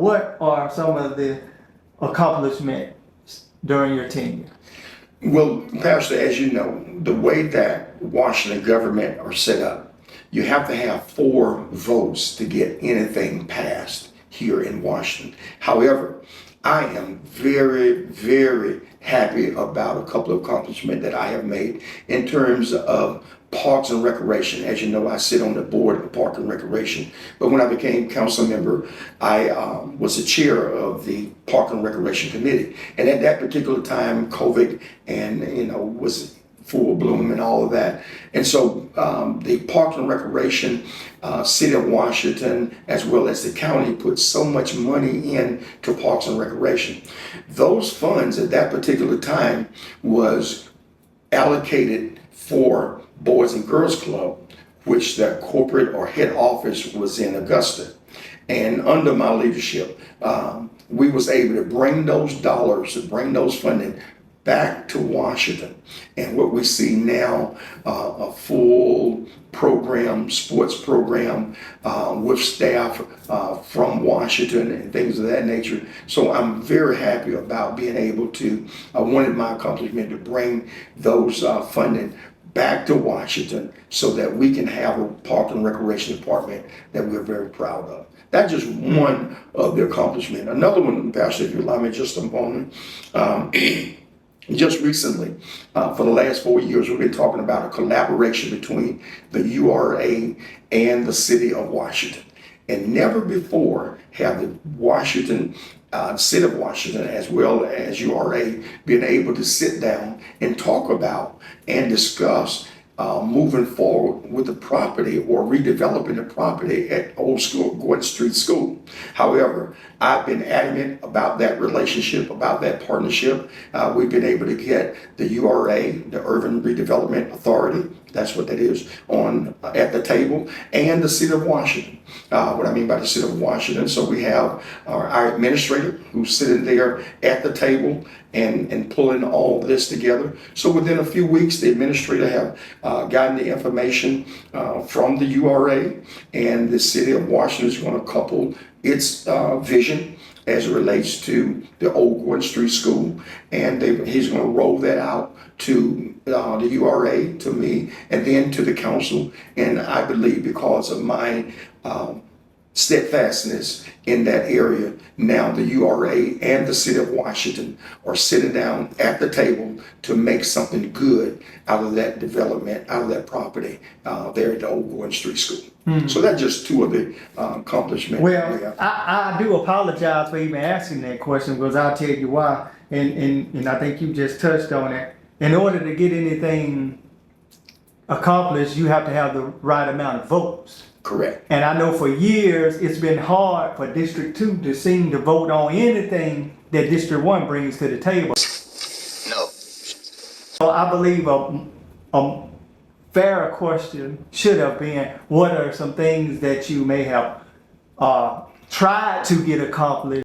what are some of the accomplishments during your tenure? Well, Pastor, as you know, the way that Washington government are set up, you have to have 4 votes to get anything passed here in Washington. However, I am very, very happy about a couple of accomplishments that I have made in terms of Parks and Recreation. As you know, I sit on the board of Park and Recreation, but when I became council member, I was the chair of the Park and Recreation Committee. And at that particular time, COVID was full bloom and all of that. And so the Parks and Recreation, City of Washington, as well as the county, put so much money into Parks and Recreation. Those funds at that particular time was allocated for Boys and Girls Club, which the corporate or head office was in Augusta. And under my leadership, we was able to bring those dollars, to bring those funding back to Washington. And what we see now, a full program, sports program with staff from Washington and things of that nature. So I'm very happy about being able to, I wanted my accomplishment to bring those funding back to Washington so that we can have a Park and Recreation Department that we're very proud of. That's just one of the accomplishments. Another one, Pastor, if you allow me just a moment, just recently, for the last 4 years, we've been talking about a collaboration between the URA and the City of Washington. And never before have the City of Washington, as well as URA, been able to sit down and talk about and discuss moving forward with the property or redeveloping the property at Old School, Gordon Street School. However, I've been adamant about that relationship, about that partnership. We've been able to get the URA, the Urban Redevelopment Authority, that's what that is, on at the table, and the City of Washington. What I mean by the City of Washington, so we have our administrator who's sitting there at the table and pulling all this together. So within a few weeks, the administrator have gotten the information from the URA, and the City of Washington is going to couple its vision as it relates to the Old Gordon Street School, and he's going to roll that out to the URA, to me, and then to the council. And I believe because of my steadfastness in that area, now the URA and the City of Washington are sitting down at the table to make something good out of that development, out of that property there at the Old Gordon Street School. Mm-hmm. So that's just 2 of the accomplishments. Well, I do apologize for even asking that question, because I'll tell you why, and I think you just touched on it. In order to get anything accomplished, you have to have the right amount of votes. Correct. And I know for years it's been hard for District 2 to seem to vote on anything that District 1 brings to the table. No. So I believe a fairer question should have been, what are some things that you may have tried to get accomplished